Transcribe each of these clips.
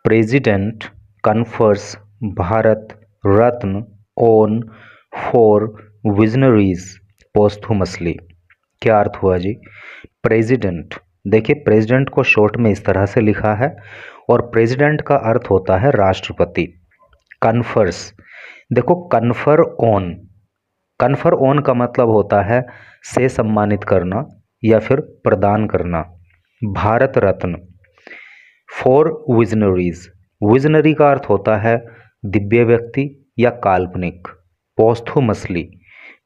President confers Bharat Ratna on 4 visionaries posthumously. क्या अर्थ हुआ जी? प्रेसिडेंट, देखिए प्रेसिडेंट को शॉर्ट में इस तरह से लिखा है और प्रेसिडेंट का अर्थ होता है राष्ट्रपति। कन्फर्स, देखो कन्फर ऑन का मतलब होता है से सम्मानित करना या फिर प्रदान करना। भारत रत्न, 4 विजनरीज, विजनरी का अर्थ होता है दिव्य व्यक्ति या काल्पनिक। पोस्थुमसली,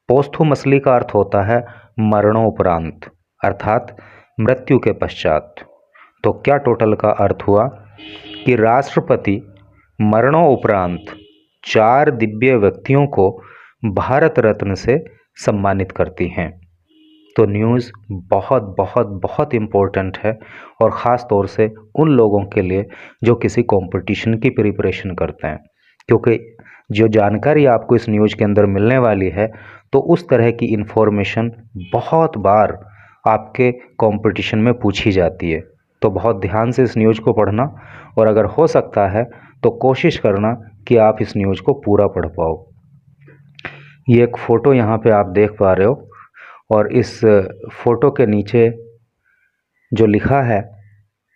पोस्थुमसली का अर्थ होता है मरणोपरांत अर्थात मृत्यु के पश्चात। तो क्या टोटल का अर्थ हुआ कि राष्ट्रपति मरणोपरांत 4 दिव्य व्यक्तियों को भारत रत्न से सम्मानित करती हैं। तो न्यूज़ बहुत बहुत बहुत इम्पोर्टेंट है और ख़ास तौर से उन लोगों के लिए जो किसी कंपटीशन की प्रिपरेशन करते हैं, क्योंकि जो जानकारी आपको इस न्यूज़ के अंदर मिलने वाली है तो उस तरह की इन्फॉर्मेशन बहुत बार आपके कंपटीशन में पूछी जाती है। तो बहुत ध्यान से इस न्यूज़ को पढ़ना और अगर हो सकता है तो कोशिश करना कि आप इस न्यूज़ को पूरा पढ़ पाओ। ये एक फ़ोटो यहाँ पे आप देख पा रहे हो और इस फोटो के नीचे जो लिखा है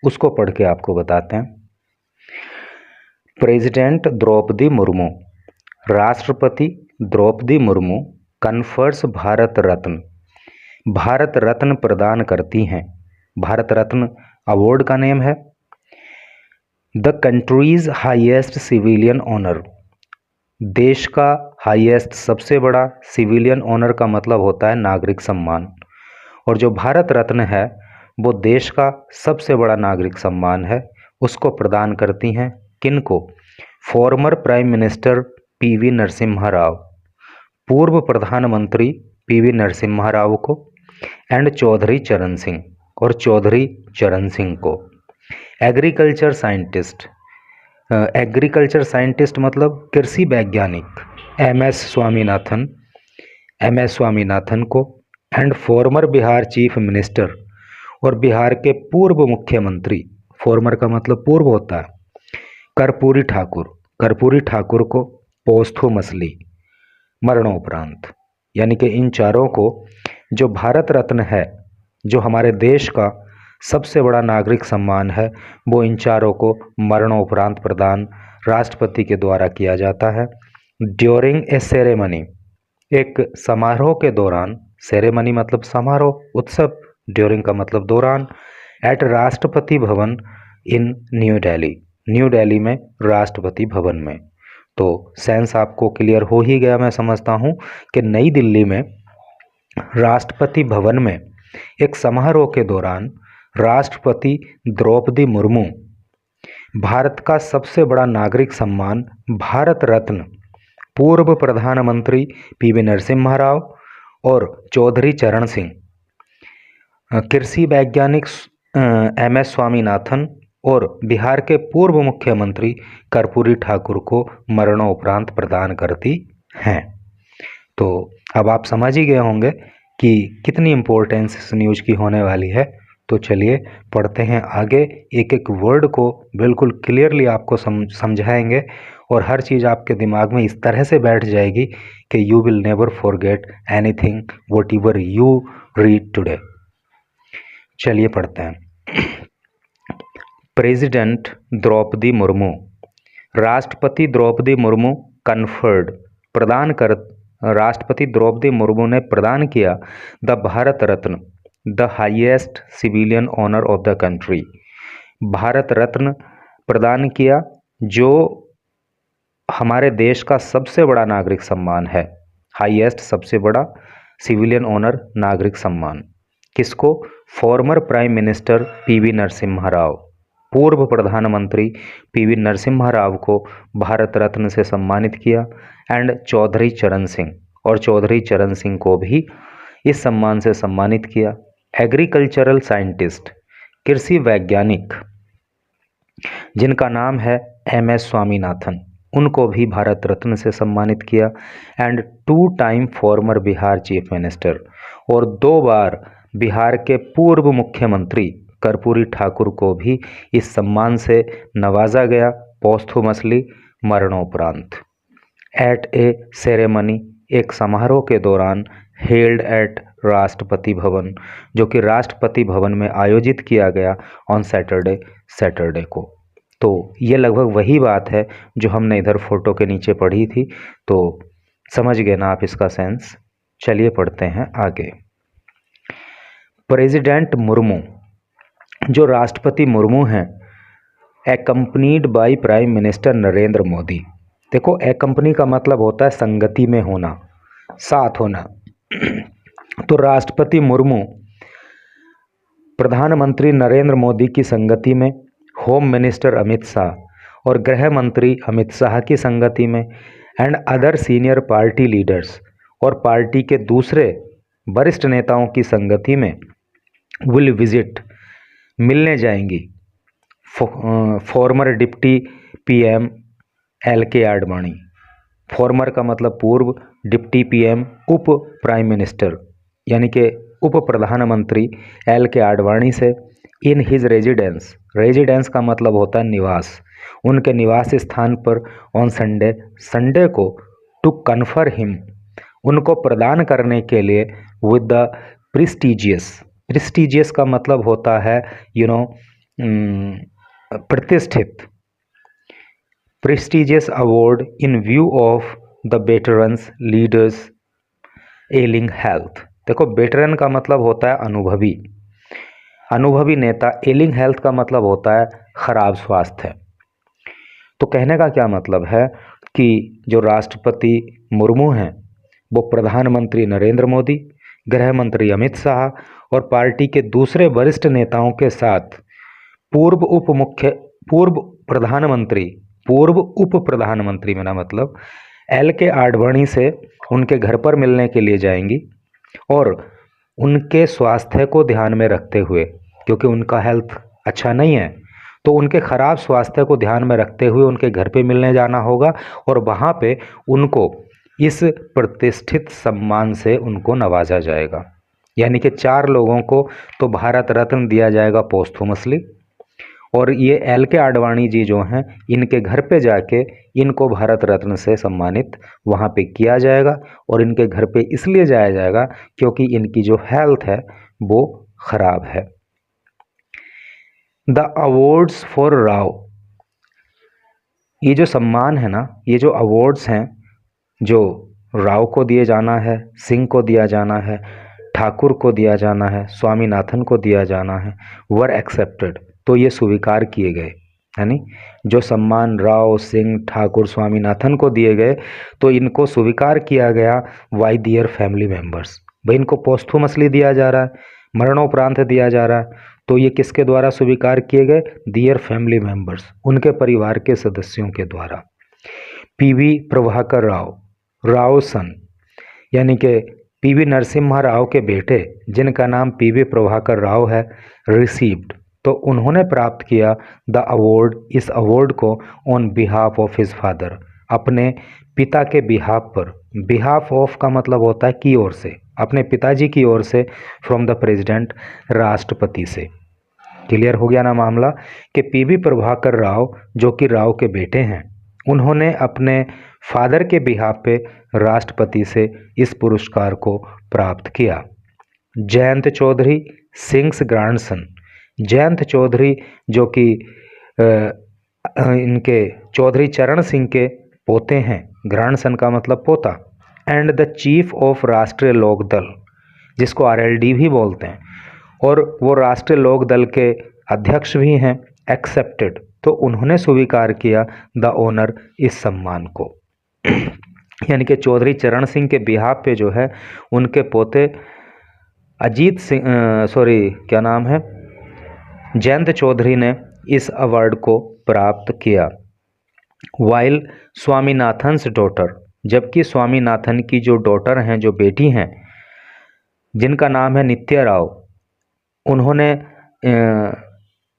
उसको पढ़ के आपको बताते हैं। प्रेसिडेंट द्रौपदी मुर्मू, राष्ट्रपति द्रौपदी मुर्मू कन्फर्स भारत रत्न, भारत रत्न प्रदान करती हैं। भारत रत्न अवार्ड का नेम है। The country's highest civilian honour, देश का हाईएस्ट सबसे बड़ा सिविलियन ऑनर का मतलब होता है नागरिक सम्मान, और जो भारत रत्न है वो देश का सबसे बड़ा नागरिक सम्मान है। उसको प्रदान करती हैं किनको? Farmer prime minister PV Narasimha Rao, पूर्व प्रधानमंत्री पीवी नरसिम्हा राव को, एंड चौधरी चरण सिंह, और चौधरी चरण सिंह को। एग्रीकल्चर साइंटिस्ट, एग्रीकल्चर साइंटिस्ट मतलब कृषि वैज्ञानिक एम एस स्वामीनाथन को, and farmer Bihar chief minister, और बिहार के पूर्व मुख्यमंत्री, फॉर्मर का मतलब पूर्व होता है, कर्पूरी ठाकुर को पोस्थुमसली, मरणोपरांत। यानी कि इन चारों को जो भारत रत्न है, जो हमारे देश का सबसे बड़ा नागरिक सम्मान है, वो इन चारों को मरणोपरांत प्रदान राष्ट्रपति के द्वारा किया जाता है। ड्यूरिंग ए सेरेमनी, एक समारोह के दौरान, सेरेमनी मतलब समारोह, उत्सव, ड्यूरिंग का मतलब दौरान, एट राष्ट्रपति भवन इन न्यू दिल्ली, न्यू दिल्ली में राष्ट्रपति भवन में। तो सेंस आपको क्लियर हो ही गया मैं समझता हूँ कि नई दिल्ली में राष्ट्रपति भवन में एक समारोह के दौरान राष्ट्रपति द्रौपदी मुर्मू भारत का सबसे बड़ा नागरिक सम्मान भारत रत्न पूर्व प्रधानमंत्री पीवी नरसिम्हा राव और चौधरी चरण सिंह, कृषि वैज्ञानिक एम एस स्वामीनाथन और बिहार के पूर्व मुख्यमंत्री कर्पूरी ठाकुर को मरणोपरांत प्रदान करती हैं। तो अब आप समझ ही गए होंगे कि कितनी इम्पोर्टेंस इस न्यूज़ की होने वाली है। तो चलिए पढ़ते हैं आगे, एक एक वर्ड को बिल्कुल क्लियरली आपको समझाएंगे और हर चीज़ आपके दिमाग में इस तरह से बैठ जाएगी कि you will never forget anything what ever you read today. चलिए पढ़ते हैं। प्रेसिडेंट द्रौपदी मुर्मू, राष्ट्रपति द्रौपदी मुर्मू कन्फर्ड, प्रदान कर, राष्ट्रपति द्रौपदी मुर्मू ने प्रदान किया the Bharat Ratna, the highest civilian honour of the country, Bharat Ratna प्रदान किया जो हमारे देश का सबसे बड़ा नागरिक सम्मान है। हाईएस्ट सबसे बड़ा, सिविलियन ऑनर नागरिक सम्मान, किसको? Farmer prime minister PV Narasimha Rao, पूर्व प्रधानमंत्री पीवी नरसिम्हा राव को भारत रत्न से सम्मानित किया, एंड चौधरी चरण सिंह, और चौधरी चरण सिंह को भी इस सम्मान से सम्मानित किया। एग्रीकल्चरल साइंटिस्ट, कृषि वैज्ञानिक जिनका नाम है एम एस स्वामीनाथन, उनको भी भारत रत्न से सम्मानित किया। And 2 time farmer Bihar chief minister, और 2 बार बिहार के पूर्व मुख्यमंत्री कर्पूरी ठाकुर को भी इस सम्मान से नवाजा गया पोस्थुमसली मरणोपरांत। एट ए सेरेमनी, एक समारोह के दौरान, हेल्ड एट राष्ट्रपति भवन, जो कि राष्ट्रपति भवन में आयोजित किया गया ऑन सैटरडे को। तो ये लगभग वही बात है जो हमने इधर फोटो के नीचे पढ़ी थी, तो समझ गए ना आप इसका सेंस। चलिए पढ़ते हैं आगे। प्रेसिडेंट मुर्मू, जो राष्ट्रपति मुर्मू हैं, accompanied by prime minister Narendra Modi. देखो, एक्कम्पनी का मतलब होता है संगति में होना, साथ होना। तो राष्ट्रपति मुर्मू प्रधानमंत्री नरेंद्र मोदी की संगति में, होम मिनिस्टर अमित शाह और गृह मंत्री अमित शाह की संगति में, and other senior party leaders, और पार्टी के दूसरे वरिष्ठ नेताओं की संगति में, विल विजिट, मिलने जाएंगी farmer deputy PM LK Advani. Farmer का मतलब पूर्व, डिप्टी पीएम उप प्राइम मिनिस्टर यानी कि उप प्रधानमंत्री LK आडवाणी से, इन हिज रेजिडेंस, रेजिडेंस का मतलब होता है निवास, उनके निवास स्थान पर, ऑन संडे को, टू कन्फर हिम, उनको प्रदान करने के लिए, विद द प्रेस्टिजियस, प्रेस्टिजियस का मतलब होता है प्रतिष्ठित, prestigious award in view of the veterans leaders ailing health. देखो, वेटरन का मतलब होता है अनुभवी, अनुभवी नेता, एलिंग हेल्थ का मतलब होता है खराब स्वास्थ्य। तो कहने का क्या मतलब है कि जो राष्ट्रपति मुर्मू हैं वो प्रधानमंत्री नरेंद्र मोदी, गृह मंत्री अमित शाह और पार्टी के दूसरे वरिष्ठ नेताओं के साथ पूर्व उप प्रधानमंत्री मेरा मतलब LK आडवाणी से उनके घर पर मिलने के लिए जाएंगी, और उनके स्वास्थ्य को ध्यान में रखते हुए, क्योंकि उनका हेल्थ अच्छा नहीं है, तो उनके खराब स्वास्थ्य को ध्यान में रखते हुए उनके घर पे मिलने जाना होगा, और वहाँ पे उनको इस प्रतिष्ठित सम्मान से उनको नवाजा जाएगा। यानी कि 4 लोगों को तो भारत रत्न दिया जाएगा पोस्थुमसली, और ये LK आडवाणी जी जो हैं, इनके घर पे जाके इनको भारत रत्न से सम्मानित वहाँ पे किया जाएगा, और इनके घर पे इसलिए जाया जाएगा क्योंकि इनकी जो हेल्थ है वो खराब है। द अवार्ड्स फॉर राव, ये जो सम्मान है ना, ये जो अवार्ड्स हैं, जो राव को दिए जाना है, सिंह को दिया जाना है, ठाकुर को दिया जाना है, स्वामीनाथन को दिया जाना है, वर एक्सेप्टेड, तो ये स्वीकार किए गए। यानी जो सम्मान राव, सिंह, ठाकुर, स्वामीनाथन को दिए गए, तो इनको स्वीकार किया गया बाय देयर फैमिली मेंबर्स। भाई, इनको पोस्थुमसली दिया जा रहा है, मरणोपरांत दिया जा रहा है, तो ये किसके द्वारा स्वीकार किए गए? देयर फैमिली मेंबर्स, उनके परिवार के सदस्यों के द्वारा। PV प्रभाकर राव, राव सन, यानी कि PV नरसिम्हा राव के बेटे, जिनका नाम PV प्रभाकर राव है, रिसीव्ड, तो उन्होंने प्राप्त किया द अवार्ड, इस अवार्ड को, on behalf of his father, अपने पिता के बिहाफ पर। बिहाफ ऑफ का मतलब होता है की ओर से, अपने पिताजी की ओर से, फ्रॉम द प्रेसिडेंट, राष्ट्रपति से। क्लियर हो गया ना मामला कि PV प्रभाकर राव, जो कि राव के बेटे हैं, उन्होंने अपने फादर के बिहाफ पे राष्ट्रपति से इस पुरस्कार को प्राप्त किया। जयंत चौधरी, सिंग्स ग्रैंडसन, जयंत चौधरी जो कि इनके चौधरी चरण सिंह के पोते हैं, ग्रैंडसन का मतलब पोता, एंड द चीफ ऑफ राष्ट्रीय लोक दल, जिसको RLD भी बोलते हैं, और वो राष्ट्रीय लोक दल के अध्यक्ष भी हैं, एक्सेप्टेड, तो उन्होंने स्वीकार किया द ऑनर, इस सम्मान को। यानी कि चौधरी चरण सिंह के बिहाफ पे जो है, उनके पोते अजीत सिंह, क्या नाम है, जयंत चौधरी ने इस अवार्ड को प्राप्त किया। वाइल स्वामीनाथन्स डॉटर, जबकि स्वामीनाथन की जो डॉटर हैं, जो बेटी हैं, जिनका नाम है नित्या राव, उन्होंने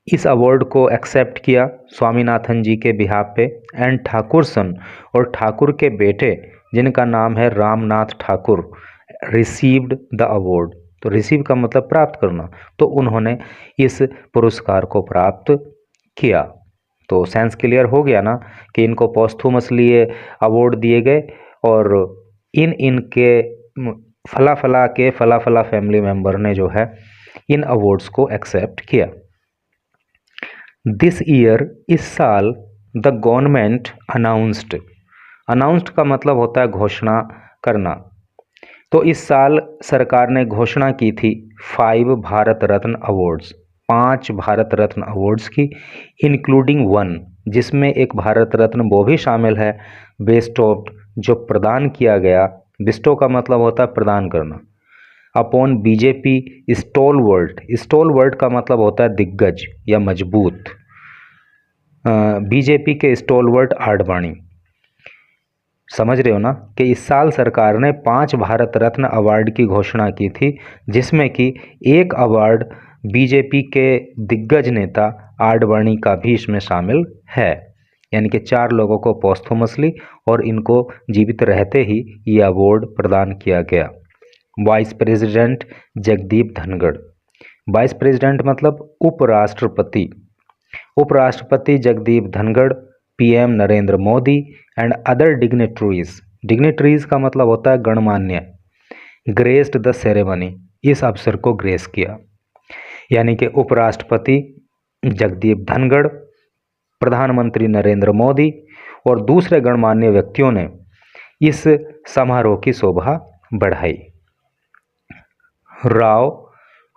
इस अवार्ड को एक्सेप्ट किया स्वामीनाथन जी के बिहाफ पे। एंड ठाकुर सन, और ठाकुर के बेटे, जिनका नाम है Ramnath Thakur, received the award, तो रिसीव का मतलब प्राप्त करना, तो उन्होंने इस पुरस्कार को प्राप्त किया। तो सेंस क्लियर हो गया ना कि इनको पोस्थुमसली ये अवार्ड दिए गए और इनके फला फला फैमिली मेंबर ने जो है इन अवार्ड्स को एक्सेप्ट किया। दिस ईयर, इस साल, द गवर्नमेंट अनाउंस्ड का मतलब होता है घोषणा करना। तो इस साल सरकार ने घोषणा की थी 5 भारत रत्न अवार्ड्स, 5 भारत रत्न अवार्ड्स की, इंक्लूडिंग 1, जिसमें एक भारत रत्न वो भी शामिल है बेस्टोड, जो प्रदान किया गया। बिस्टो का मतलब होता है प्रदान करना। अपॉन बीजेपी स्टॉलवर्ट का मतलब होता है दिग्गज या मजबूत। बीजेपी के स्टॉलवर्ट आडवाणी। समझ रहे हो ना कि इस साल सरकार ने 5 भारत रत्न अवार्ड की घोषणा की थी, जिसमें कि एक अवार्ड बीजेपी के दिग्गज नेता आडवाणी का भी इसमें शामिल है। यानी कि 4 लोगों को पोस्थुमसली और इनको जीवित रहते ही ये अवार्ड प्रदान किया गया। Vice president Jagdeep Dhankhar. Vice president मतलब उपराष्ट्रपति। उपराष्ट्रपति Jagdeep Dhankhar, PM Narendra Modi and other dignitaries का मतलब होता है गणमान्य, ग्रेस्ड द सेरेमनी, इस अवसर को ग्रेस किया। यानी कि उपराष्ट्रपति जगदीप धनखड़, प्रधानमंत्री नरेंद्र मोदी और दूसरे गणमान्य व्यक्तियों ने इस समारोह की शोभा बढ़ाई। Rao,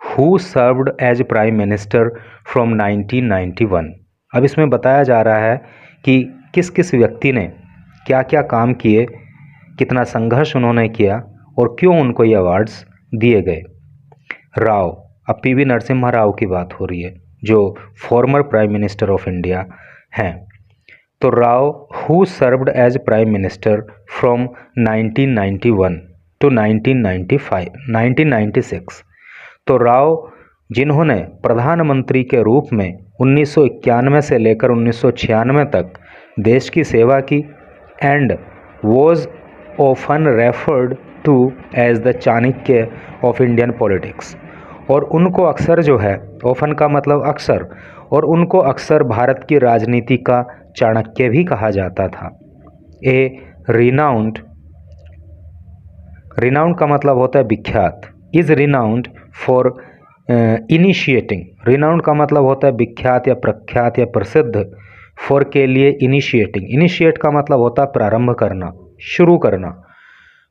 who served as prime minister from 1991। अब इसमें बताया जा रहा है कि किस किस व्यक्ति ने क्या क्या काम किए, कितना संघर्ष उन्होंने किया और क्यों उनको ये अवार्ड्स दिए गए। राव, अब पीवी नरसिम्हा राव की बात हो रही है, जो former prime minister of India हैं। तो Rao, who served as prime minister from 1991 to 1996। तो राव, जिन्होंने प्रधानमंत्री के रूप में 1991 से लेकर 1996 तक देश की सेवा की, and was often referred to as the Chanakya of Indian politics. और उनको अक्सर जो है, ऑफन का मतलब अक्सर, और उनको अक्सर भारत की राजनीति का चाणक्य भी कहा जाता था। रिनाउंड का मतलब होता है विख्यात। Is renowned for initiating. Renowned का मतलब होता है विख्यात या प्रख्यात या प्रसिद्ध। फॉर के लिए इनिशिएटिंग। इनिशिएट का मतलब होता है प्रारंभ करना, शुरू करना।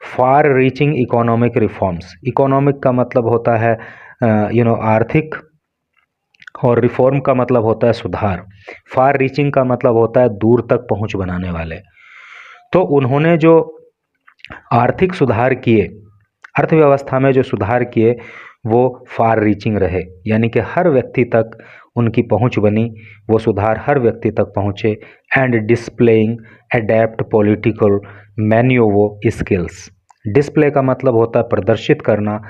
Far reaching economic reforms. Economic का मतलब होता है आर्थिक, और रिफॉर्म का मतलब होता है सुधार। फार रीचिंग का मतलब होता है दूर तक पहुंच बनाने वाले। तो उन्होंने जो आर्थिक सुधार किए, अर्थव्यवस्था में जो सुधार किए, वो फार रीचिंग रहे, यानी कि हर व्यक्ति तक उनकी पहुंच बनी, वो सुधार हर व्यक्ति तक पहुंचे। And displaying adept political manoeuvre skills. Display का मतलब होता है प्रदर्शित करना,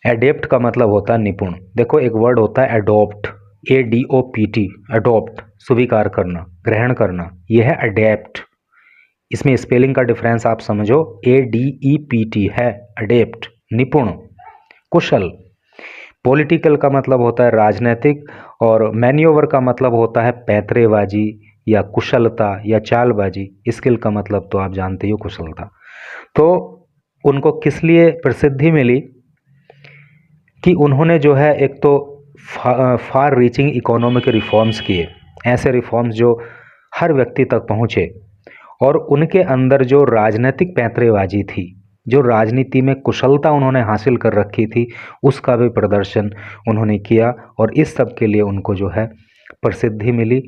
एडेप्ट का मतलब होता है निपुण। देखो एक वर्ड होता है एडोप्ट, ADOPT, एडोप्ट स्वीकार करना, ग्रहण करना, यह है अडेप्ट। इसमें स्पेलिंग का डिफरेंस आप समझो, ADEPT है अडेप्ट, निपुण, कुशल। पॉलिटिकल का मतलब होता है राजनीतिक, और मैन्योवर का मतलब होता है पैंतरेबाजी या कुशलता या चालबाजी। स्किल का मतलब तो आप जानते हो, कुशलता। तो उनको किस लिए प्रसिद्धि मिली कि उन्होंने जो है एक तो फार रीचिंग इकोनॉमिक रिफॉर्म्स किए, ऐसे रिफॉर्म्स जो हर व्यक्ति तक पहुँचे, और उनके अंदर जो राजनीतिक पैंतरेबाजी थी, जो राजनीति में कुशलता उन्होंने हासिल कर रखी थी, उसका भी प्रदर्शन उन्होंने किया। और इस सब के लिए उनको जो है प्रसिद्धि मिली,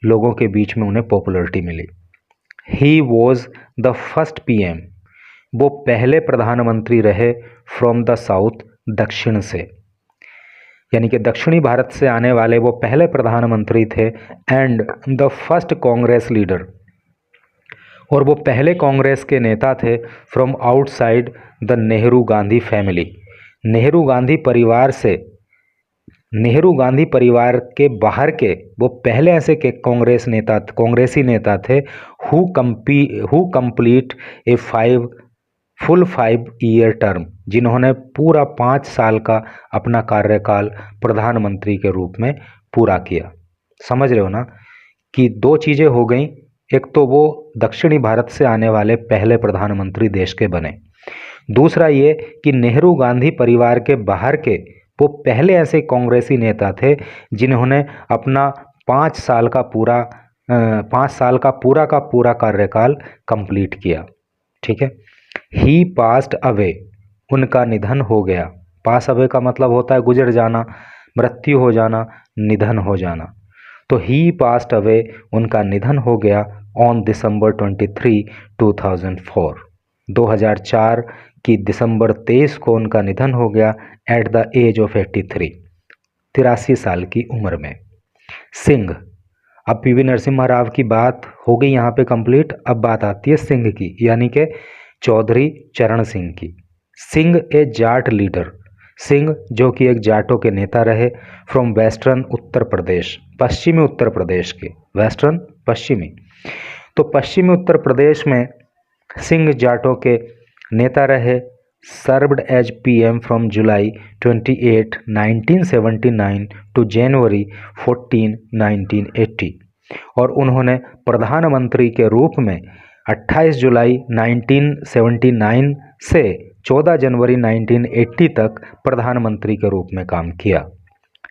लोगों के बीच में उन्हें पॉपुलैरिटी मिली। He was the first PM। वो पहले प्रधानमंत्री रहे फ्रॉम द साउथ, दक्षिण से, यानी कि दक्षिणी भारत से आने वाले वो पहले प्रधानमंत्री थे। And the first Congress leader, और वो पहले कांग्रेस के नेता थे from outside the Nehru Gandhi family. Nehru Gandhi परिवार से, नेहरू गांधी परिवार के बाहर के वो पहले ऐसे के कांग्रेसी नेता थे who complete A 5 full 5 year term, जिन्होंने पूरा 5 साल का अपना कार्यकाल प्रधानमंत्री के रूप में पूरा किया। समझ रहे हो ना कि दो चीज़ें हो गई, एक तो वो दक्षिणी भारत से आने वाले पहले प्रधानमंत्री देश के बने, दूसरा ये कि नेहरू गांधी परिवार के बाहर के वो पहले ऐसे कांग्रेसी नेता थे जिन्होंने अपना 5 साल का पूरा 5 साल का पूरा कार्यकाल कंप्लीट किया। ठीक है। ही पास्ड अवे, उनका निधन हो गया। पास अवे का मतलब होता है गुजर जाना, मृत्यु हो जाना, निधन हो जाना। तो ही पास्ड अवे, उनका निधन हो गया ऑन दिसंबर 23, 2004। 2004 की दिसंबर 23 को उनका निधन हो गया एट द एज ऑफ 83, 83 साल की उम्र में। सिंह, अब पीवी नरसिम्हा राव की बात हो गई यहाँ पे कंप्लीट। अब बात आती है सिंह की, यानी कि चौधरी चरण सिंह की। सिंह ए जाट लीडर, सिंह जो कि एक जाटों के नेता रहे, फ्रॉम वेस्टर्न उत्तर प्रदेश, पश्चिमी उत्तर प्रदेश के, वेस्टर्न पश्चिमी। तो पश्चिमी उत्तर प्रदेश में सिंह जाटों के नेता रहे। Served as PM from July 28, 1979 to January 14, 1980, और उन्होंने प्रधानमंत्री के रूप में 28 जुलाई 1979 से 14 जनवरी 1980 तक प्रधानमंत्री के रूप में काम किया।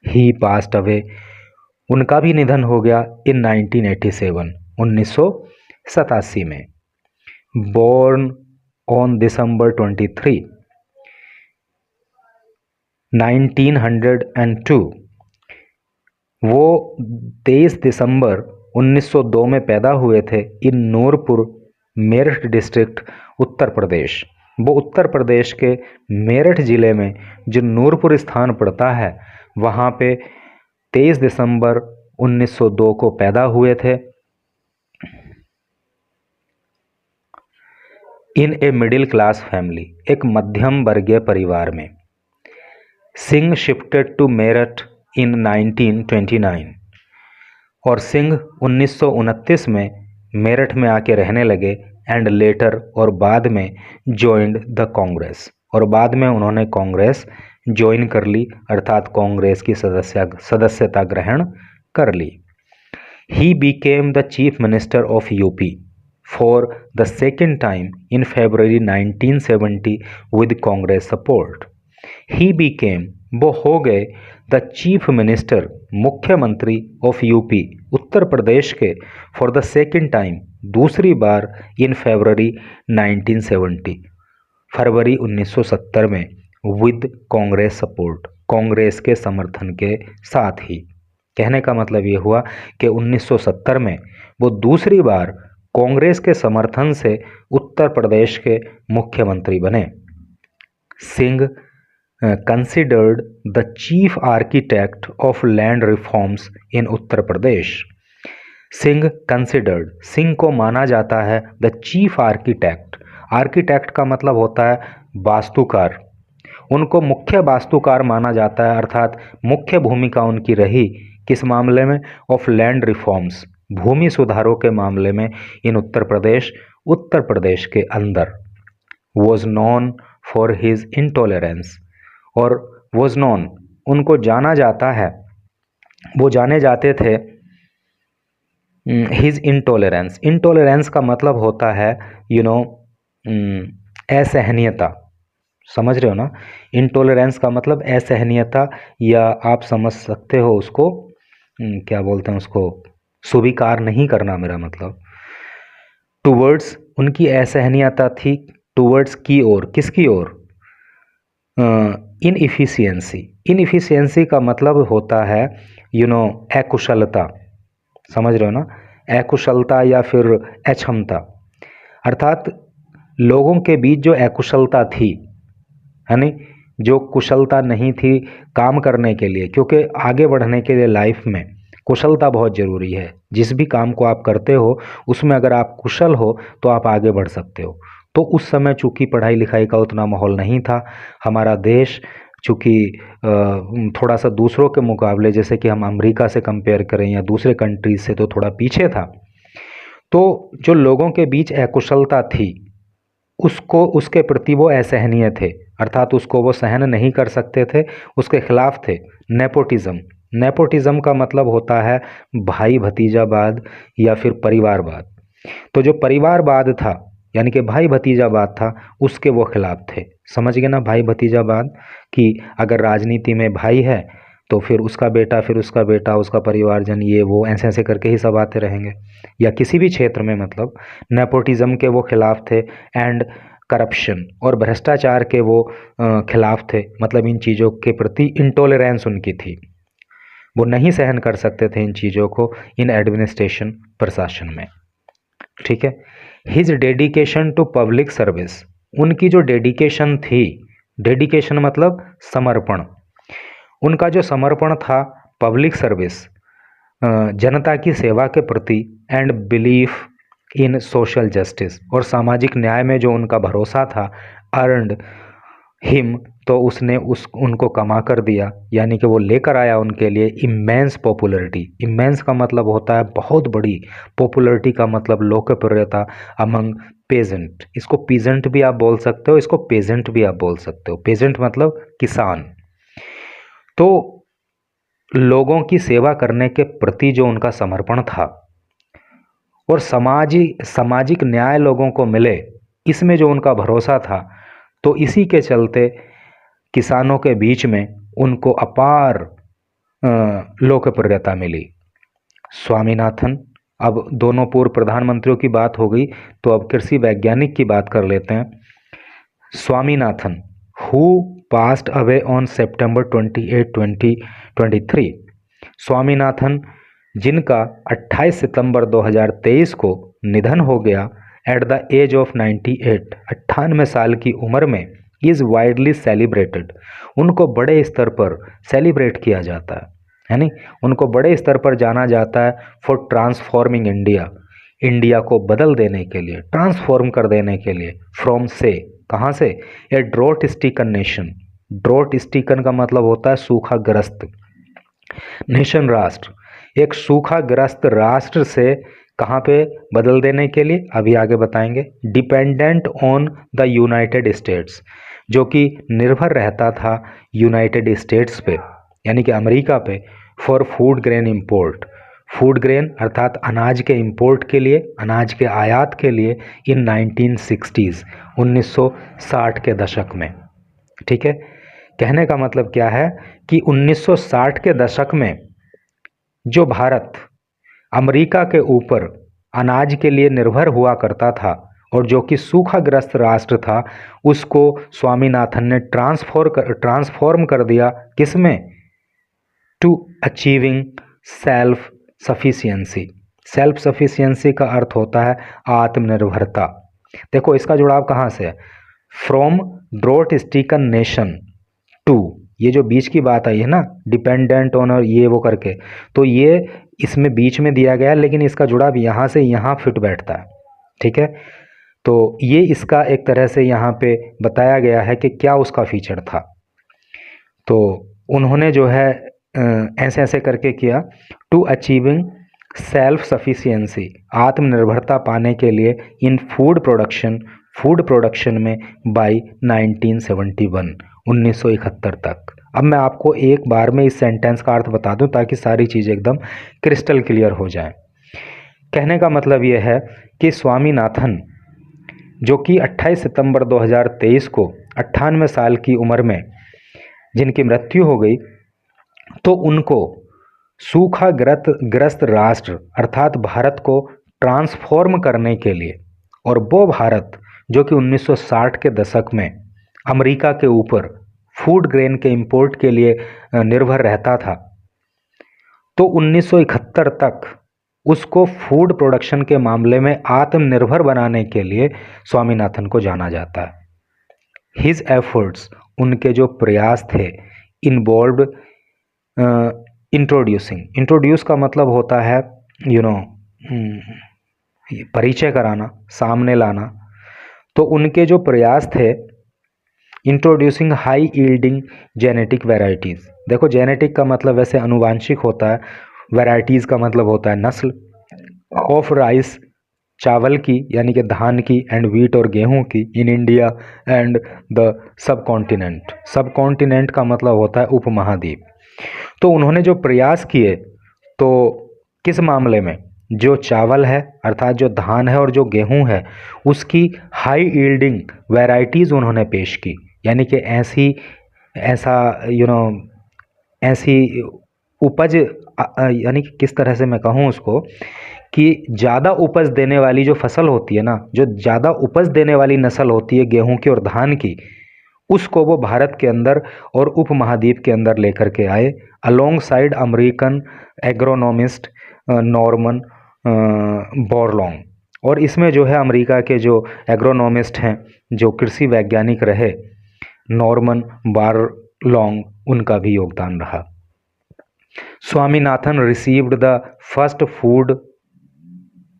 ही पास्ट अवे, उनका भी निधन हो गया इन 1987, 1987 में। बोर्न ऑन दिसंबर 23, 1902, वो 23 दिसंबर 1902 में पैदा हुए थे इन नूरपुर, मेरठ डिस्ट्रिक्ट, उत्तर प्रदेश। वो उत्तर प्रदेश के मेरठ ज़िले में जो नूरपुर स्थान पड़ता है वहाँ पे 23 दिसंबर 1902 को पैदा हुए थे। इन ए मिडिल क्लास फैमिली, एक मध्यम वर्गीय परिवार में। सिंह शिफ्टेड टू मेरठ इन 1929, और सिंह 1929 में मेरठ में आके रहने लगे। एंड लेटर, और बाद में जॉइंड द कांग्रेस, और बाद में उन्होंने कांग्रेस ज्वाइन कर ली, अर्थात कांग्रेस की सदस्यता ग्रहण कर ली। He became the chief minister of UP for the second time in February 1970 with Congress support. He became, वो हो गए, द चीफ मिनिस्टर, मुख्यमंत्री ऑफ यूपी, उत्तर प्रदेश के, फॉर द सेकेंड टाइम, दूसरी बार, इन February 1970, फरवरी 1970 में, विद कांग्रेस सपोर्ट, कांग्रेस के समर्थन के साथ ही। कहने का मतलब ये हुआ कि 1970 में वो दूसरी बार कांग्रेस के समर्थन से उत्तर प्रदेश के मुख्यमंत्री बने। Singh considered the chief architect of land reforms in Uttar Pradesh. Singh considered, Singh को माना जाता है द चीफ आर्किटेक्ट। आर्किटेक्ट का मतलब होता है वास्तुकार। उनको मुख्य वास्तुकार माना जाता है, अर्थात मुख्य भूमिका उनकी रही किस मामले में, ऑफ लैंड रिफॉर्म्स, भूमि सुधारों के मामले में इन उत्तर प्रदेश के अंदर। Was non for his intolerance, और वॉज नॉन, उनको जाना जाता है, वो जाने जाते थे हिज इंटॉलरेंस। इंटॉलरेंस का मतलब होता है असहनीयता। समझ रहे हो ना, इंटॉलरेंस का मतलब असहनीयता, या आप समझ सकते हो उसको क्या बोलते हैं, उसको स्वीकार नहीं करना, मेरा मतलब। टूवर्ड्स, उनकी असहनीयता थी टूवर्ड्स की ओर, किसकी ओर, इनएफिशिएंसी। इनएफिशिएंसी का मतलब होता है अकुशलता। समझ रहे हो ना, अकुशलता या फिर अक्षमता, अर्थात लोगों के बीच जो अकुशलता थी, है नहीं, जो कुशलता नहीं थी काम करने के लिए, क्योंकि आगे बढ़ने के लिए लाइफ में कुशलता बहुत ज़रूरी है। जिस भी काम को आप करते हो उसमें अगर आप कुशल हो तो आप आगे बढ़ सकते हो। तो उस समय चूँकि पढ़ाई लिखाई का उतना माहौल नहीं था, हमारा देश चूँकि थोड़ा सा दूसरों के मुकाबले, जैसे कि हम अमेरिका से कंपेयर करें या दूसरे कंट्रीज से, तो थोड़ा पीछे था। तो जो लोगों के बीच अकुशलता थी उसको उसके प्रति वो असहनीय थे, अर्थात उसको वो सहन नहीं कर सकते थे, उसके खिलाफ थे। नेपोटिज्म, नेपोटिज्म का मतलब होता है भाई भतीजावाद या फिर परिवारवाद। तो जो परिवारवाद था यानी कि भाई भतीजावाद था, उसके वो खिलाफ थे। समझ गए ना, भाई भतीजावाद, कि अगर राजनीति में भाई है तो फिर उसका बेटा, फिर उसका बेटा, उसका परिवारजन, ये वो ऐसे ऐसे करके ही सब आते रहेंगे, या किसी भी क्षेत्र में, मतलब नेपोटिज्म के वो खिलाफ थे। एंड करप्शन और भ्रष्टाचार के वो खिलाफ थे, मतलब इन चीज़ों के प्रति इंटॉलरेंस उनकी थी, वो नहीं सहन कर सकते थे इन चीज़ों को इन एडमिनिस्ट्रेशन, प्रशासन में। ठीक है। His dedication to public service, उनकी जो डेडिकेशन थी, डेडिकेशन मतलब समर्पण, उनका जो समर्पण था पब्लिक सर्विस, जनता की सेवा के प्रति, and belief in social justice, और सामाजिक न्याय में जो उनका भरोसा था, अर्नड हिम, तो उसने उनको कमा कर दिया, यानी कि वो लेकर आया उनके लिए इमेंस पॉपुलरिटी। इमेंस का मतलब होता है बहुत बड़ी, पॉपुलरिटी का मतलब लोकप्रियता अमंग पेजेंट। इसको पीजेंट भी आप बोल सकते हो, इसको पेजेंट भी आप बोल सकते हो। पेजेंट मतलब किसान। तो लोगों की सेवा करने के प्रति जो उनका समर्पण था और सामाजिक न्याय लोगों को मिले, इसमें जो उनका भरोसा था, तो इसी के चलते किसानों के बीच में उनको अपार लोकप्रियता मिली। स्वामीनाथन, अब दोनों पूर्व प्रधानमंत्रियों की बात हो गई, तो अब कृषि वैज्ञानिक की बात कर लेते हैं। Swaminathan, who passed away on September 28, 2023। Swaminathan, जिनका 28 सितंबर 2023 को निधन हो गया, एट द एज ऑफ 98, 98 साल की उम्र में, इज़ वाइडली सेलिब्रेटेड, उनको बड़े स्तर पर सेलिब्रेट किया जाता है नी, उनको बड़े स्तर पर जाना जाता है फॉर ट्रांसफॉर्मिंग इंडिया, इंडिया को बदल देने के लिए, ट्रांसफॉर्म कर देने के लिए, फ्रॉम से, कहाँ से, a drought stricken nation. Drought stricken का मतलब होता है सूखाग्रस्त, नेशन राष्ट्र, एक सूखाग्रस्त राष्ट्र से कहाँ पे बदल देने के लिए, अभी आगे बताएंगे। Dependent on the United states, जो कि निर्भर रहता था यूनाइटेड स्टेट्स पे, यानी कि अमेरिका पे, for food grain import, food grain अर्थात अनाज के इंपोर्ट के लिए, अनाज के आयात के लिए, इन 1960s, 1960 के दशक में। ठीक है। कहने का मतलब क्या है कि 1960 के दशक में जो भारत अमेरिका के ऊपर अनाज के लिए निर्भर हुआ करता था और जो कि सूखाग्रस्त राष्ट्र था, उसको स्वामीनाथन ने ट्रांसफॉर्म कर दिया, किसमें, to achieving self sufficiency. Self sufficiency का अर्थ होता है आत्मनिर्भरता। देखो इसका जुड़ाव कहाँ से है, from drought stricken nation to, ये जो बीच की बात आई है ना, डिपेंडेंट ऑन और ये वो करके, तो ये इसमें बीच में दिया गया है, लेकिन इसका जुड़ाव यहाँ से यहाँ फिट बैठता है। ठीक है। तो ये इसका एक तरह से यहाँ पे बताया गया है कि क्या उसका फीचर था। तो उन्होंने जो है ऐसे ऐसे करके किया, टू अचीविंग सेल्फ सफिशिएंसी, आत्मनिर्भरता पाने के लिए, इन फूड प्रोडक्शन में बाय 1971, 1971 तक। अब मैं आपको एक बार में इस सेंटेंस का अर्थ बता दूं ताकि सारी चीज़ एकदम क्रिस्टल क्लियर हो जाए। कहने का मतलब ये है कि स्वामीनाथन, जो कि 28 सितंबर 2023 को 98 साल की उम्र में जिनकी मृत्यु हो गई, तो उनको सूखाग्रस्त राष्ट्र अर्थात भारत को ट्रांसफॉर्म करने के लिए, और वो भारत जो कि 1960 के दशक में अमेरिका के ऊपर फूड ग्रेन के इंपोर्ट के लिए निर्भर रहता था, तो 1971 तक उसको फूड प्रोडक्शन के मामले में आत्मनिर्भर बनाने के लिए स्वामीनाथन को जाना जाता है। हिज एफर्ट्स, उनके जो प्रयास थे, इन्वॉल्व्ड इंट्रोड्यूस का मतलब होता है परिचय कराना, सामने लाना। तो उनके जो प्रयास थे, introducing high yielding genetic varieties. देखो जेनेटिक का मतलब वैसे अनुवांशिक होता है, वेराइटीज़ का मतलब होता है नस्ल, ऑफ राइस चावल की यानी कि धान की एंड व्हीट और गेहूं की in India and the sub continent. सब कॉन्टिनेंट का मतलब होता है उपमहाद्वीप। तो उन्होंने जो प्रयास किए तो किस मामले में, जो चावल है अर्थात जो धान है और जो गेहूं है उसकी हाई यील्डिंग वैरायटीज़ उन्होंने पेश की, यानी कि ऐसा ऐसी उपज यानी कि किस तरह से मैं कहूँ उसको कि ज़्यादा उपज देने वाली जो फसल होती है ना, जो ज़्यादा उपज देने वाली नस्ल होती है गेहूं की और धान की, उसको वो भारत के अंदर और उपमहाद्वीप के अंदर लेकर के आए alongside American agronomist Norman Borlaug. और इसमें जो है अमेरिका के जो एग्रोनॉमिस्ट हैं, जो कृषि वैज्ञानिक रहे, नॉर्मन बोरलॉन्ग, उनका भी योगदान रहा। Swaminathan received the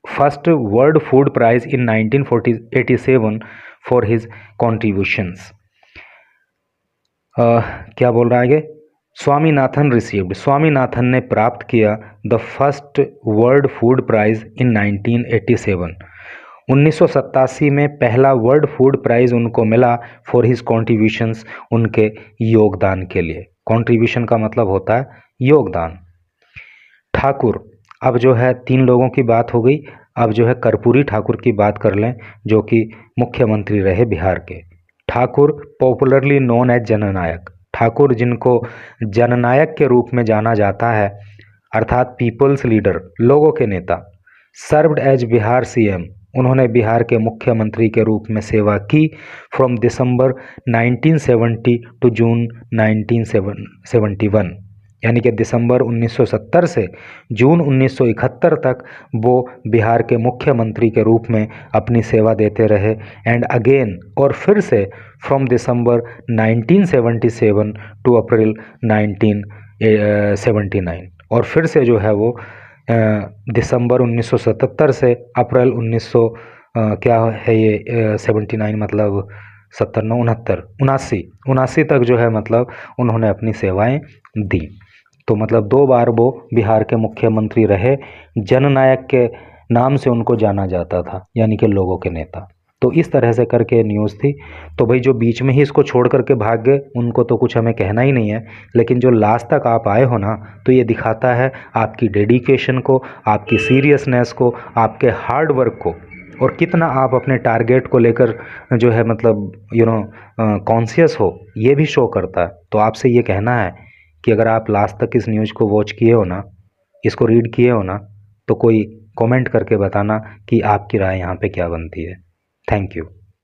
first world food prize in 1987 for his contributions. क्या बोल रहा है आगे? स्वामीनाथन ने प्राप्त किया the first world food prize in 1987। 1987 में पहला वर्ल्ड फूड प्राइज उनको मिला फॉर हिज कॉन्ट्रीब्यूशंस, उनके योगदान के लिए। कॉन्ट्रीब्यूशन का मतलब होता है योगदान। ठाकुर, अब जो है 3 लोगों की बात हो गई, अब जो है कर्पूरी ठाकुर की बात कर लें जो कि मुख्यमंत्री रहे बिहार के। ठाकुर पॉपुलरली नोन एज जननायक, ठाकुर जिनको जननायक के रूप में जाना जाता है अर्थात पीपल्स लीडर, लोगों के नेता। सर्व्ड एज बिहार सीएम, उन्होंने बिहार के मुख्यमंत्री के रूप में सेवा की फ्रॉम दिसंबर 1970 टू जून 1971, यानी कि दिसंबर 1970 से जून 1971 तक वो बिहार के मुख्यमंत्री के रूप में अपनी सेवा देते रहे। एंड अगेन, और फिर से फ्रॉम दिसंबर 1977 टू अप्रैल 1979, और फिर से जो है वो दिसंबर 1977 से अप्रैल 1900 क्या है ये 79 मतलब 70 79 तक जो है मतलब उन्होंने अपनी सेवाएं दी। तो मतलब 2 बार वो बिहार के मुख्यमंत्री रहे। जननायक के नाम से उनको जाना जाता था, यानी कि लोगों के नेता। तो इस तरह से करके न्यूज़ थी। तो भाई जो बीच में ही इसको छोड़ करके भाग गए उनको तो कुछ हमें कहना ही नहीं है, लेकिन जो लास्ट तक आप आए हो ना, तो ये दिखाता है आपकी डेडिकेशन को, आपकी सीरियसनेस को, आपके हार्ड वर्क को, और कितना आप अपने टारगेट को लेकर जो है मतलब कॉन्शियस हो, ये भी शो करता है। तो आपसे ये कहना है कि अगर आप लास्ट तक इस न्यूज़ को वॉच किए हो ना, इसको रीड किए हो ना, तो कोई कमेंट करके बताना कि आपकी राय यहाँ पे क्या बनती है। Thank you.